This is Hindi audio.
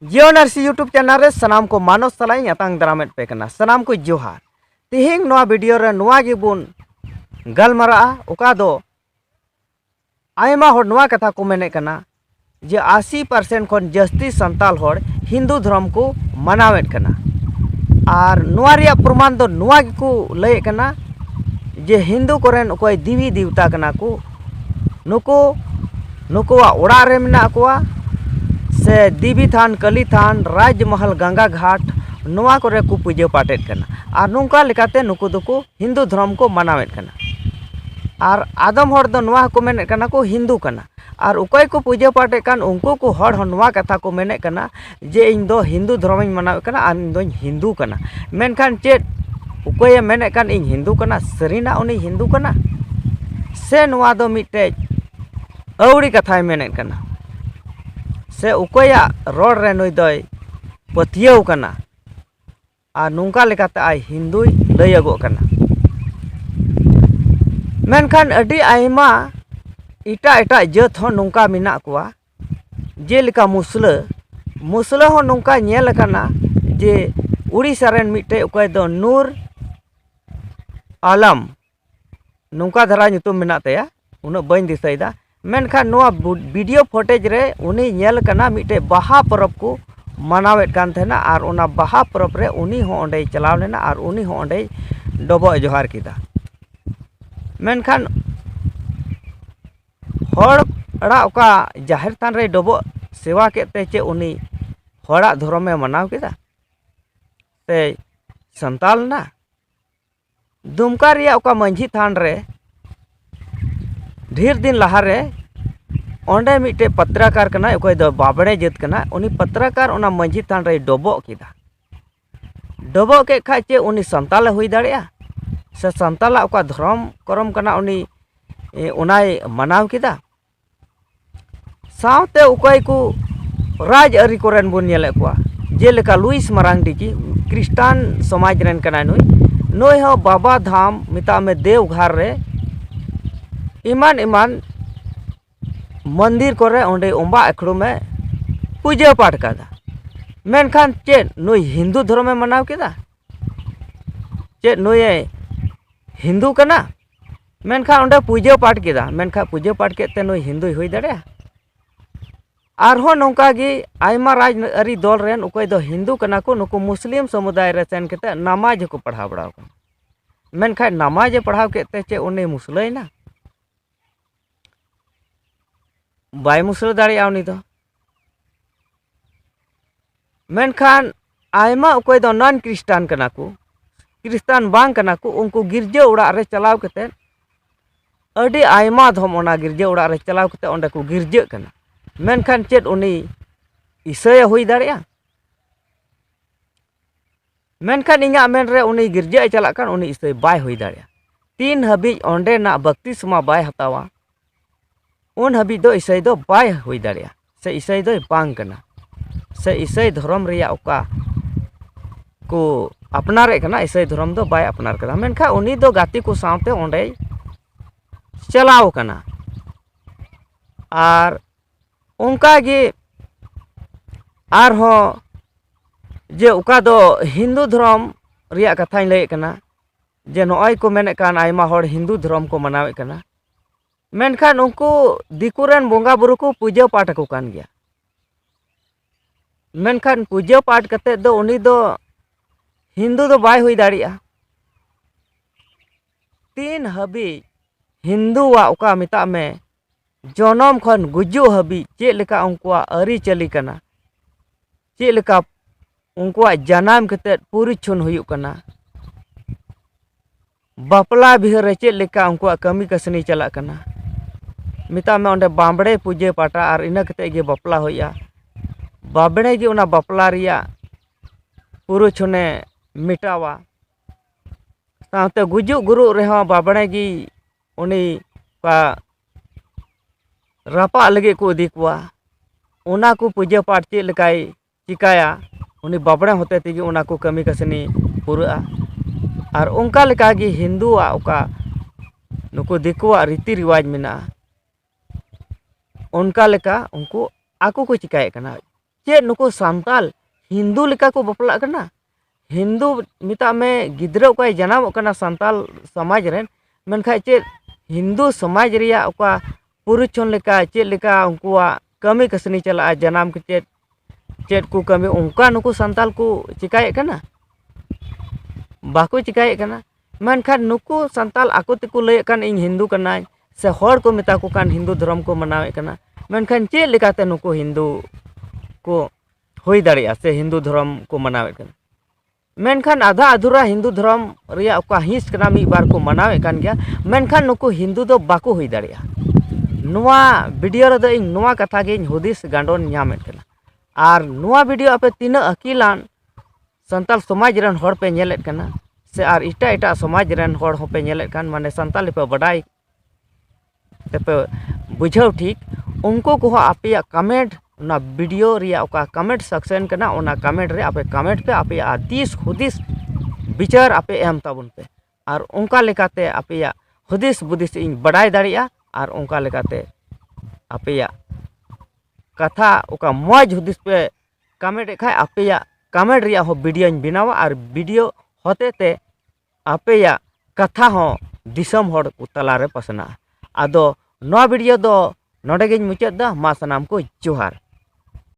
जियो नर्सी यूट्यूब चैनल रे सनाम को मानव सलाई अतांग दरामेट पे कना सनाम को जोहार तिहिंग नोआ वीडियो रे नोआ गिबुन गलमरा ओका दो आयमा होड़ नोआ कथा को मेने कना जे 80% खन जस्ती संताल होड़ हिंदू धर्म को मनावेट कना और नोआ रिया प्रमाण दो नोआ को लय कना जे हिंदू कोरेन कोई देवी देवता कना को नुको नुकुआ ओड़ा रे मेना कोआ से देवी थान कली थान राजमहल गंगा घाट नोआ करे को पूजा पाटेट कना और नोंका लेकाते नुकु दुको हिंदू धर्म को मनावेट कना और आदम होड़ दो नोआ को मेने कना को हिंदू कना और उकय को पूजा पाटे कान उनको को होड़ हो नोआ कथा को मेने कना जे इन दो हिंदू धर्म मनावे कना और इन दो हिंदू कना मेनखान चेत उकय मेने कान इन हिंदू कना सरीना उनी हिंदू कना से नोआ दो मिटे अवड़ी कथाय मेने कना से उकया रोड रे नुई दय पतियव कना आ नुंका लेकाते आय हिंदू लय अगो कना मेनखान अडी आयमा इटा इटा जात हो नुंका मिना कुआ जेलेका मुसला हो नुंका नेल कना जे उड़ीसा रेन मिटे उकय दो नूर आलम नुंका धरा nyutum मिना तया उन बन दिसैदा मेनखान नोआ वीडियो फुटेज रे उनी नेल कना मिटे बाहा परब को मनावेट कान थेना और उना बाहा परब रे उनी हो ओंडे चलाव लेना और उनी हो ओंडे डबो जोहार किदा मेनखान होड़ा ओका जाहिर थान रे डबो सेवा केते चे उनी होड़ा धर्म में मनाव किदा से संताल ना दुमका रिया ओका मंझी थान रे ढेर दिन लहारे ओंडे मिटे पत्रकार कना ओकय दो बाबड़े जत कना उनी पत्रकार ओना मंझी थान रे डबो किदा डबो के खाय चे उनी संताल हुई दाड़िया से संताल ओका धर्म करम कना उनी उनाय मनाव किदा सावते उकय को राज अरी कोरेन बुन नेले कोआ जेलेका लुइस मरांडी की क्रिस्टान समाज रेन कना नुई हो बाबा धाम मिता में देवघर रे इमान इमान मंदिर करे ओंडे उम्बा अखड़ो में पूजा पाठ कदा मेनखान चेत नुई हिंदू धर्म में मनाव किदा चेत नुई हिंदू कना मेनखान ओंडे पूजा पाठ किदा मेनखान पूजा पाठ केते नुई हिंदू हुई दाड़े आरहो नौका गी आयमा राज अरी दल रेन उकय दो हिंदू कना को नुको मुस्लिम समुदाय रे सेन केते नमाज को पढ़ाव बड़ाव कना मेनखान नमाज पढ़ाव केते चे उनी मुसलैना बाय मुसल दाड़िया उनी दो मेनखान आयमा उकय दो नॉन क्रिस्टान कना को क्रिस्तान बांग कना को उनको गिरजा उड़ा रे चलाव कते अडी आयमा धम ओना गिरजा उड़ा रे चलाव कते ओंडे को गिरजा कना मेनखान चेत उनी ईसाय हुई दाड़िया मेनखान इंगा मेन रे उनी गिरजा चला कान उनी ईसाय बाय हुई दाड़िया तीन हबी ओंडे ना बक्तिस्मा बाय हतावा उन हबी दो ईसाई दो बाय हुई दाड़िया से ईसाई दो बांग कना से ईसाई धर्म रिया ओका को अपनारे कना ईसाई धर्म दो बाय अपनार कना मेनखा उनी दो गाती को सावते ओंडे चलाव कना और उनका गे आर हो जे ओका दो हिंदू धर्म रिया कथाई लय कना जे नोय को मेने कान आयमा होड़ हिंदू धर्म को मनावे कना मेनखान उनको दिकुरेन बोंगा बुरु को पूजा पाठ को कान गया मेनखान पूजा पाठ कते दो उनी दो हिंदू दो बाय हुई दाड़िया तीन हबी हिंदू वा ओका मिता में जनम खन गुजु हबी चे लेका उनकुआ अरी चली कना चे लेका उनकुआ जनाम कते पूरी छुन हुयुक कना बापला बिहरे चे लेका उनकुआ कमी कसनी चला कना मिता में ओंडे बांबड़े पूजे पाटा और इना कते गे बापला होया बाबड़े गे उना बापला रिया पुरु छुने मिटावा सावते गुजु गुरु रेहो बाबड़े गी उनी का रापा लगे को इदी कुआ उना को पूजा पाठ चे लेकाय चिकाया उनी बाबड़े होते तेगी उना को कमी कसनी पुरा और उनका लेका गी हिंदू ओका नुको दिकुआ रीति रिवाज मेना उनका लेका उनको आको को चिकाए कना चे नुको सांताल हिंदू लेका को बपला कना हिंदू मिता में गिद्रा का जनाम कना सांताल समाज रेन मेनखा चे हिंदू समाज रिया ओका पुरुषन लेका चे लेका उनकुआ कमी कसनी चला जनाम के चेत को कमी उनका नुको सांताल को चिकाए कना बाको चिकाए कना मेनखा नुको सांताल आको तेको लय कान इन हिंदू कना से हर को मिता को कान हिंदू धर्म को मनावे कना मेनखान चे लेकाते नुको हिंदू को होई दाड़िया से हिंदू धर्म को मनावे कना मेनखान आधा अधूरा हिंदू धर्म रिया ओका हिस कना मी बार को मनावे कान गया मेनखान नुको हिंदू दो बाको होई दाड़िया नुआ वीडियो रे दो इन नुआ कथा गे हुदिस गांडोन ᱧᱟᱢᱮᱫ कना आर नुआ वीडियो आपे तीना अकीलान संताल समाज रन हर पे ñᱮᱞᱮᱫ कना से आर इटा इटा समाज रन हर हो पे ñᱮᱞᱮᱫ कान माने संताल पे बडाई तेपे बुझाव ठीक उनको को आपे कमेंट ना वीडियो रिया ओका कमेंट सेक्शन कना ओना कमेंट रे आपे कमेंट पे आपे दिस हुदिस विचार आपे एम ताबुन पे आर उनका लेकाते आपे हुदिस बुदिस इन बडाई दाड़िया आर उनका लेकाते आपे कथा ओका मौज हुदिस पे कमेंट खाय आपे कमेंट रिया हो वीडियो इन बनावा और वीडियो होते ते आपे कथा हो दिसम हर तलारे पसना आदो नवा वीडियो दो नोडे गे मुचाद दा मा सनाम को जोहार।